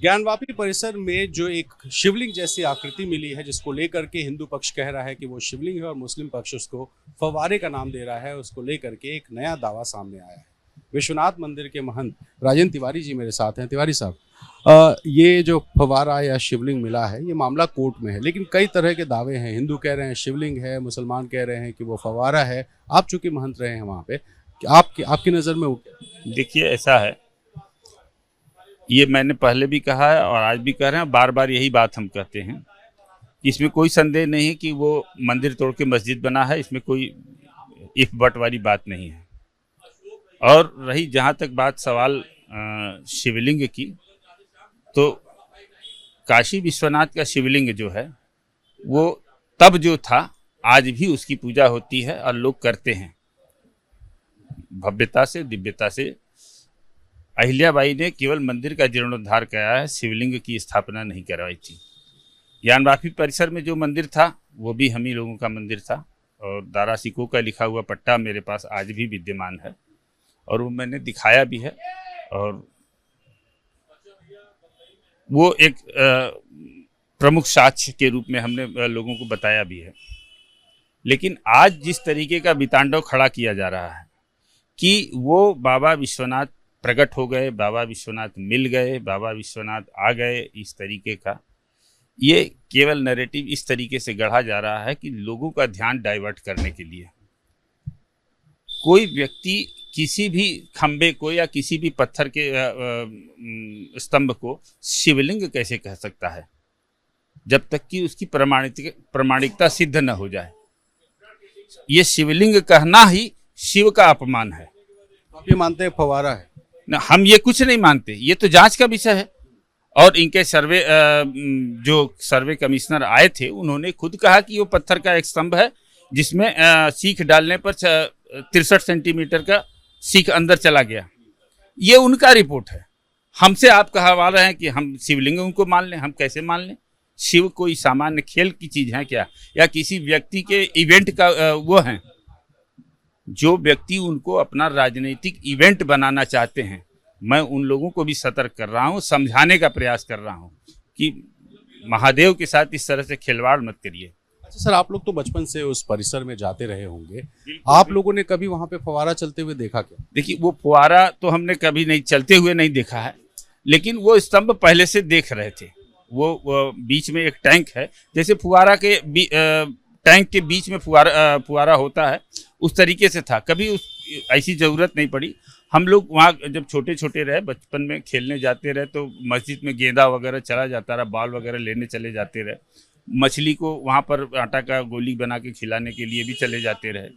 ज्ञानवापी परिसर में जो एक शिवलिंग जैसी आकृति मिली है, जिसको लेकर के हिंदू पक्ष कह रहा है कि वो शिवलिंग है और मुस्लिम पक्ष उसको फव्वारे का नाम दे रहा है, उसको लेकर के एक नया दावा सामने आया है। विश्वनाथ मंदिर के महंत राजेंद्र तिवारी जी मेरे साथ हैं। तिवारी साहब, ये जो फव्वारा या शिवलिंग मिला है, ये मामला कोर्ट में है, लेकिन कई तरह के दावे हैं। हिंदू कह रहे हैं शिवलिंग है, मुसलमान कह रहे हैं कि वो फव्वारा है। आप चूंकि महंत रहे हैं वहाँ पे, आपकी नज़र में वो क्या? देखिए, ऐसा है, ये मैंने पहले भी कहा है और आज भी कह रहे हैं, बार बार यही बात हम कहते हैं। इसमें कोई संदेह नहीं कि वो मंदिर तोड़ के मस्जिद बना है, इसमें कोई इफ बट वाली बात नहीं है। और रही जहाँ तक बात सवाल शिवलिंग की, तो काशी विश्वनाथ का शिवलिंग जो है वो तब जो था, आज भी उसकी पूजा होती है और लोग करते हैं भव्यता से, दिव्यता से। अहिल्याबाई ने केवल मंदिर का जीर्णोद्धार कराया है, शिवलिंग की स्थापना नहीं करवाई थी। ज्ञानवापी परिसर में जो मंदिर था वो भी हम ही लोगों का मंदिर था, और दारा सिकों का लिखा हुआ पट्टा मेरे पास आज भी विद्यमान है और वो मैंने दिखाया भी है। और वो एक प्रमुख साक्ष्य के रूप में हमने लोगों को बताया भी है। लेकिन आज जिस तरीके का वितांडव खड़ा किया जा रहा है कि वो बाबा विश्वनाथ प्रकट हो गए, बाबा विश्वनाथ मिल गए, बाबा विश्वनाथ आ गए, इस तरीके का ये केवल नैरेटिव इस तरीके से गढ़ा जा रहा है कि लोगों का ध्यान डाइवर्ट करने के लिए। कोई व्यक्ति किसी भी खंबे को या किसी भी पत्थर के स्तंभ को शिवलिंग कैसे कह सकता है, जब तक कि उसकी प्रमाणिकता सिद्ध न हो जाए। ये शिवलिंग कहना ही शिव का अपमान है। आप ये मानते हैं फव्वारा है? ना, हम ये कुछ नहीं मानते, ये तो जांच का विषय है। और इनके जो सर्वे कमिश्नर आए थे, उन्होंने खुद कहा कि वो पत्थर का एक स्तंभ है जिसमें सीख डालने पर 63 सेंटीमीटर का सीख अंदर चला गया। ये उनका रिपोर्ट है। हमसे आप कहवा रहे हैं कि हम शिवलिंग को मान लें। हम कैसे मान लें? शिव कोई सामान्य खेल की चीज है क्या, या किसी व्यक्ति के इवेंट का वो है? जो व्यक्ति उनको अपना राजनीतिक इवेंट बनाना चाहते हैं, मैं उन लोगों को भी सतर्क कर रहा हूं, समझाने का प्रयास कर रहा हूं कि महादेव के साथ इस तरह से खिलवाड़ मत करिए। अच्छा सर, आप लोग तो बचपन से उस परिसर में जाते रहे होंगे, आप लोगों ने कभी वहां पे फव्वारा चलते हुए देखा क्या? देखिए, वो फुवारा तो हमने कभी नहीं चलते हुए नहीं देखा है, लेकिन वो स्तंभ पहले से देख रहे थे। वो बीच में एक टैंक है, जैसे फुवारा के टैंक के बीच में फुवारा होता है, उस तरीके से था। कभी ऐसी ज़रूरत नहीं पड़ी। हम लोग वहाँ जब छोटे छोटे रहे, बचपन में खेलने जाते रहे, तो मस्जिद में गेंदा वगैरह चला जाता रहा, बाल वगैरह लेने चले जाते रहे। मछली को वहाँ पर आटा का गोली बना के खिलाने के लिए भी चले जाते रहे।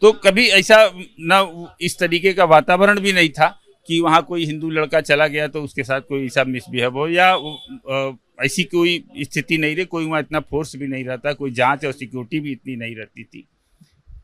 तो कभी ऐसा ना इस तरीके का वातावरण भी नहीं था कि वहाँ कोई हिंदू लड़का चला गया तो उसके साथ कोई ऐसा मिसबिहेव हो, या ऐसी कोई स्थिति नहीं रही। कोई वहाँ इतना फोर्स भी नहीं रहता, कोई जांच और सिक्योरिटी भी इतनी नहीं रहती थी।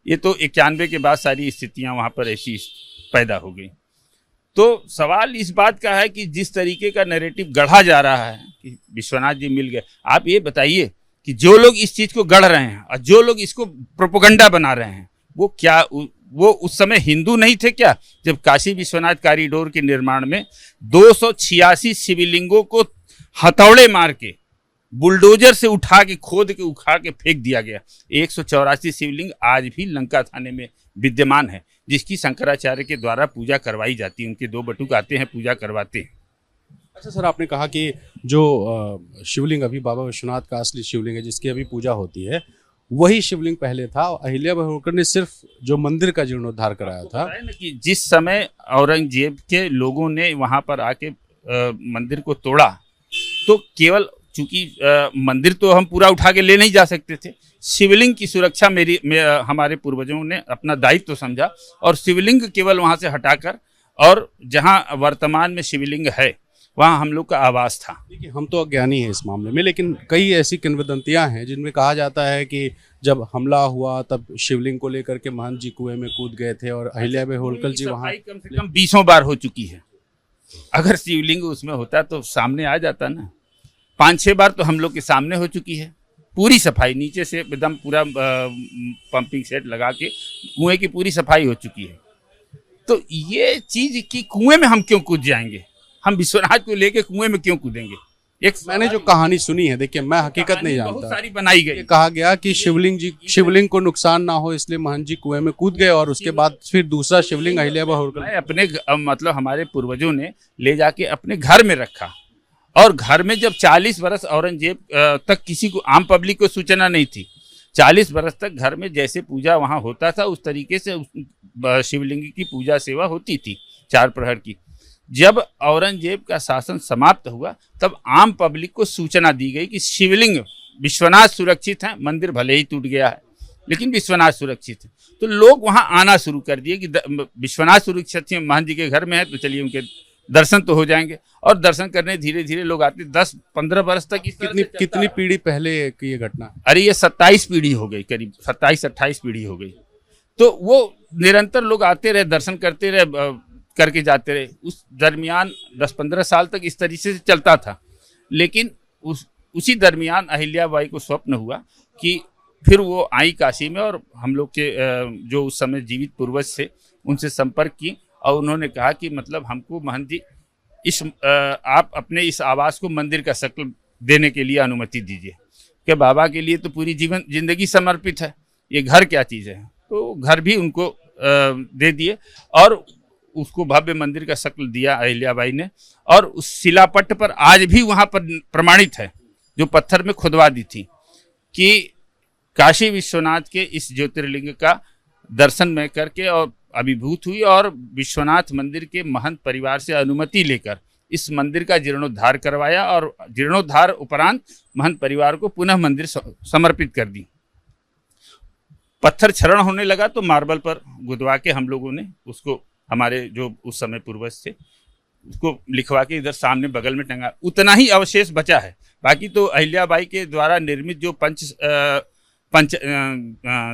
ये तो 91 के बाद सारी स्थितियाँ वहाँ पर ऐसी पैदा हो गई। तो सवाल इस बात का है कि जिस तरीके का नैरेटिव गढ़ा जा रहा है कि विश्वनाथ जी मिल गए, आप ये बताइए कि जो लोग इस चीज़ को गढ़ रहे हैं और जो लोग इसको प्रोपोगंडा बना रहे हैं, वो उस समय हिंदू नहीं थे क्या? जब काशी विश्वनाथ कॉरिडोर के निर्माण में 286 शिवलिंगों को हथौड़े मार के बुलडोजर से उठा के खोद के उखाड़ के फेंक दिया गया। 184 शिवलिंग आज भी लंका थाने में विद्यमान है, जिसकी शंकराचार्य के द्वारा पूजा करवाई जाती है। उनके 2 बटुक आते हैं, पूजा करवाते हैं। अच्छा सर, आपने कहा कि जो शिवलिंग अभी बाबा विश्वनाथ का असली शिवलिंग है, जिसकी अभी पूजा होती है, वही शिवलिंग पहले था। अहिल्याबाई होलकर ने सिर्फ जो मंदिर का जीर्णोद्धार कराया था। कि जिस समय औरंगजेब के लोगों ने वहां पर आके मंदिर को तोड़ा, तो केवल चूंकि मंदिर तो हम पूरा उठा के ले नहीं जा सकते थे, शिवलिंग की सुरक्षा हमारे पूर्वजों ने अपना दायित्व तो समझा और शिवलिंग केवल वहां से हटाकर, और जहां वर्तमान में शिवलिंग है वहाँ हम लोग का आवास था। देखिए, हम तो अज्ञानी हैं इस मामले में, लेकिन कई ऐसी किंवदंतियां हैं जिनमें कहा जाता है कि जब हमला हुआ तब शिवलिंग को लेकर के महंत जी कुएं में कूद गए थे और अहिल्याबाई होलकर जी वहाँ कम से कम 20 बार हो चुकी है। अगर शिवलिंग उसमें होता तो सामने आ जाता ना। 5-6 बार तो हम लोग के सामने हो चुकी है। पूरी सफाई नीचे से एकदम पूरा पंपिंग सेट लगा के कुएं की पूरी सफाई हो चुकी है। तो ये चीज कि कुएं में हम क्यों कूद जाएंगे? हम विश्वनाथ को लेके कुएं में क्यों कूदेंगे? एक मैंने जो कहानी सुनी है, देखिए मैं हकीकत नहीं बहुत जानता, सारी बनाई ये गई। कहा गया कि शिवलिंग को नुकसान ना हो इसलिए महंत जी कुएं में कूद गए और उसके बाद फिर दूसरा शिवलिंग अहिल्याबाई होलकर मैं अपने मतलब हमारे पूर्वजों ने ले जाके अपने घर में रखा, और घर में जब 40 बरस औरंगजेब तक किसी को, आम पब्लिक को सूचना नहीं थी, 40 बरस तक घर में जैसे पूजा वहाँ होता था उस तरीके से शिवलिंग की पूजा सेवा होती थी 4 प्रहर की। जब औरंगजेब का शासन समाप्त हुआ तब आम पब्लिक को सूचना दी गई कि शिवलिंग विश्वनाथ सुरक्षित है, मंदिर भले ही टूट गया है लेकिन विश्वनाथ सुरक्षित है। तो लोग वहां आना शुरू कर दिए कि विश्वनाथ सुरक्षित है, महंत जी के घर में है, तो चलिए उनके दर्शन तो हो जाएंगे। और दर्शन करने धीरे धीरे लोग आते, 10-15 वर्ष तक इस कितनी पीढ़ी पहले की ये घटना? अरे ये 27 पीढ़ी हो गई, करीब 27-28 पीढ़ी हो गई। तो वो निरंतर लोग आते रहे, दर्शन करते रहे, करके जाते रहे। उस दरमियान 10-15 साल तक इस तरीके से चलता था। लेकिन उसी दरमियान अहिल्याबाई को स्वप्न हुआ कि फिर वो आई काशी में, और हम लोग के जो उस समय जीवित पूर्वज थे उनसे संपर्क की, और उन्होंने कहा कि मतलब हमको महंत जी आप अपने इस आवास को मंदिर का शक्ल देने के लिए अनुमति दीजिए, कि बाबा के लिए तो पूरी जिंदगी समर्पित है, ये घर क्या चीज़ है। तो घर भी उनको दे दिए और उसको भव्य मंदिर का शक्ल दिया अहिल्याबाई ने। और उस शिलापट्ट पर आज भी वहाँ पर प्रमाणित है, जो पत्थर में खुदवा दी थी, कि काशी विश्वनाथ के इस ज्योतिर्लिंग का दर्शन में करके और अभिभूत हुई, और विश्वनाथ मंदिर के महंत परिवार से अनुमति लेकर इस मंदिर का जीर्णोद्धार करवाया, और जीर्णोद्धार उपरांत महंत परिवार को पुनः मंदिर समर्पित कर दी। पत्थर क्षरण होने लगा तो मार्बल पर गुदवा के हम लोगों ने उसको, हमारे जो उस समय पूर्वज थे, उसको लिखवा के इधर सामने बगल में टंगा। उतना ही अवशेष बचा है, बाकी तो अहिल्याबाई के द्वारा निर्मित जो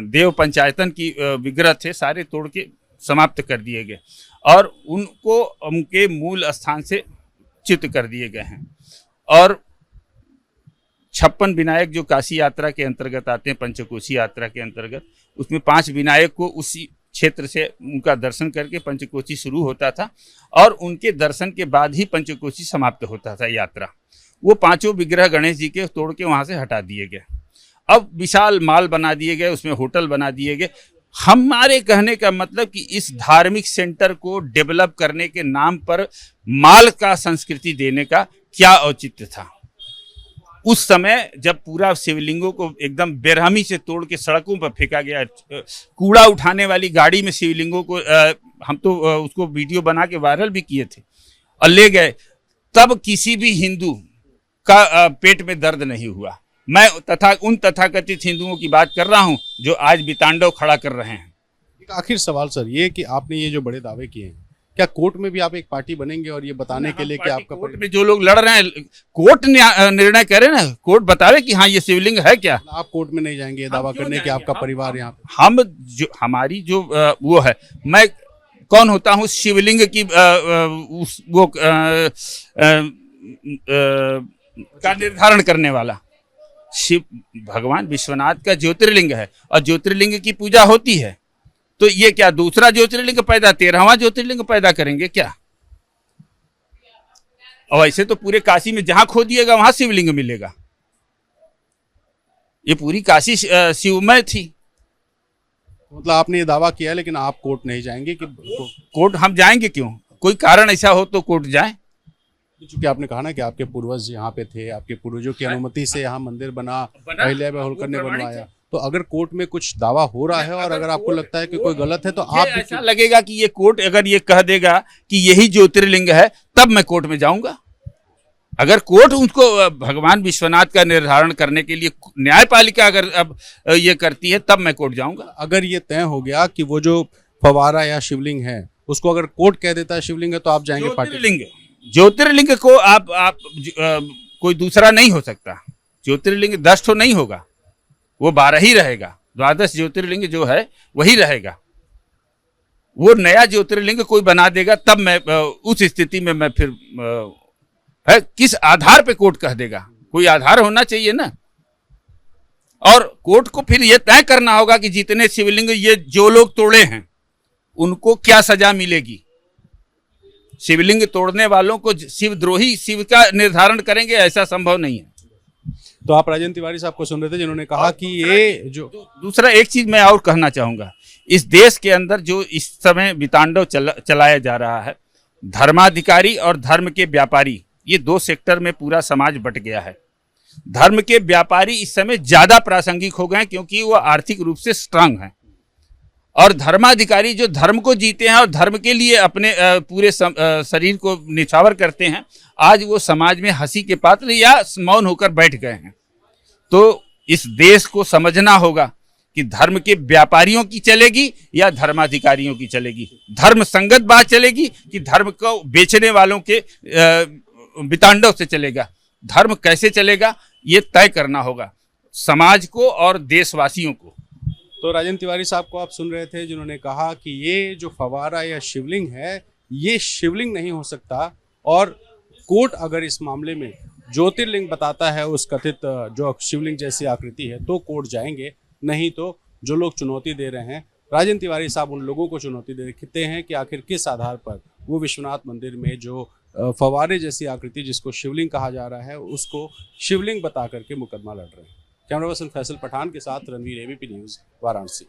देव पंचायतन की विग्रह थे सारे तोड़ के समाप्त कर दिए गए, और उनको उनके मूल स्थान से च्युत कर दिए गए हैं। और 56 विनायक जो काशी यात्रा के अंतर्गत आते हैं, पंचकोशी यात्रा के अंतर्गत, उसमें 5 विनायक को उसी क्षेत्र से उनका दर्शन करके पंचकोशी शुरू होता था, और उनके दर्शन के बाद ही पंचकोशी समाप्त होता था यात्रा। वो 5 विग्रह गणेश जी के तोड़ के वहाँ से हटा दिए गए। अब विशाल माल बना दिए गए, उसमें होटल बना दिए गए। हमारे कहने का मतलब कि इस धार्मिक सेंटर को डेवलप करने के नाम पर माल का संस्कृति देने का क्या औचित्य था? उस समय जब पूरा शिवलिंगों को एकदम बेरहमी से तोड़ के सड़कों पर फेंका गया, कूड़ा उठाने वाली गाड़ी में शिवलिंगों को हम तो उसको वीडियो बना के वायरल भी किए थे और ले गए, तब किसी भी हिंदू का पेट में दर्द नहीं हुआ। मैं उन तथाकथित हिंदुओं की बात कर रहा हूं जो आज वितांडव खड़ा कर रहे हैं। एक आखिर सवाल सर, ये कि आपने ये जो बड़े दावे किए हैं, क्या कोर्ट में भी आप एक पार्टी बनेंगे और ये बताने के लिए कि आपका कोर्ट में जो लोग लड़ रहे हैं, कोर्ट निर्णय करे ना, कोर्ट बतावे कि हाँ ये शिवलिंग है क्या। आप कोर्ट में नहीं जाएंगे ये दावा करने कि आपका परिवार यहाँ पे? हम जो हमारी जो वो है, मैं कौन होता हूँ शिवलिंग की वो का निर्धारण करने वाला? शिव भगवान विश्वनाथ का ज्योतिर्लिंग है और ज्योतिर्लिंग की पूजा होती है, तो ये क्या दूसरा ज्योतिर्लिंग पैदा, 13वां ज्योतिर्लिंग पैदा करेंगे क्या? और ऐसे तो पूरे काशी में जहां खोदिएगा वहां शिवलिंग मिलेगा। ये पूरी काशी शिवमय थी। मतलब आपने ये दावा किया लेकिन आप कोर्ट नहीं जाएंगे? कि कोर्ट हम जाएंगे क्यों? कोई कारण ऐसा हो तो कोर्ट जाए। क्योंकि आपने कहा ना कि आपके पूर्वज यहाँ पे थे, आपके पूर्वजों की अनुमति से यहाँ मंदिर बना, अहिल्याबाई होलकर ने बनवाया, तो अगर कोर्ट में कुछ दावा हो रहा है और अगर आपको लगता है कि कोई गलत है तो आप ऐसा लगेगा कि ये कोर्ट अगर ये कह देगा कि यही ज्योतिर्लिंग है तब मैं कोर्ट में जाऊंगा। अगर कोर्ट उसको भगवान विश्वनाथ का निर्धारण करने के लिए न्यायपालिका अगर अब ये करती है तब मैं कोर्ट जाऊंगा। अगर ये तय हो गया कि वो जो फवारा या शिवलिंग है उसको अगर कोर्ट कह देता है शिवलिंग है तो आप जाएंगे पार्टी? ज्योतिर्लिंग को आप कोई दूसरा नहीं हो सकता। ज्योतिर्लिंग 10 तो नहीं होगा, वो 12 ही रहेगा। 12 ज्योतिर्लिंग जो है वही रहेगा। वो नया ज्योतिर्लिंग कोई बना देगा तब मैं उस स्थिति में मैं फिर है किस आधार पे कोर्ट कह देगा? कोई आधार होना चाहिए ना। और कोर्ट को फिर यह तय करना होगा कि जितने शिवलिंग ये जो लोग तोड़े हैं उनको क्या सजा मिलेगी। शिवलिंग तोड़ने वालों को शिवद्रोही शिव का निर्धारण करेंगे, ऐसा संभव नहीं है। तो आप राजेंद्र तिवारी साहब को सुन रहे थे जिन्होंने कहा कि ये जो दूसरा एक चीज मैं और कहना चाहूंगा, इस देश के अंदर जो इस समय वितांडव चलाया जा रहा है, धर्माधिकारी और धर्म के व्यापारी, ये दो सेक्टर में पूरा समाज बट गया है। धर्म के व्यापारी इस समय ज्यादा प्रासंगिक हो गए क्योंकि वो आर्थिक रूप से स्ट्रांग हैं, और धर्माधिकारी जो धर्म को जीते हैं और धर्म के लिए अपने पूरे शरीर को निछावर करते हैं, आज वो समाज में हंसी के पात्र या मौन होकर बैठ गए हैं। तो इस देश को समझना होगा कि धर्म के व्यापारियों की चलेगी या धर्माधिकारियों की चलेगी, धर्म संगत बात चलेगी कि धर्म को बेचने वालों के वितांडव से चलेगा। धर्म कैसे चलेगा ये तय करना होगा समाज को और देशवासियों को। तो राजेंद्र तिवारी साहब को आप सुन रहे थे जिन्होंने कहा कि ये जो फवारा या शिवलिंग है ये शिवलिंग नहीं हो सकता, और कोर्ट अगर इस मामले में ज्योतिर्लिंग बताता है उस कथित जो शिवलिंग जैसी आकृति है तो कोर्ट जाएंगे, नहीं तो जो लोग चुनौती दे रहे हैं, राजेंद्र तिवारी साहब उन लोगों को चुनौती देते हैं कि आखिर किस आधार पर वो विश्वनाथ मंदिर में जो फवारे जैसी आकृति जिसको शिवलिंग कहा जा रहा है उसको शिवलिंग बता करके मुकदमा लड़ रहे हैं। कैमरा पर्सन फैसल पठान के साथ रणवीर, एबीपी न्यूज़, वाराणसी।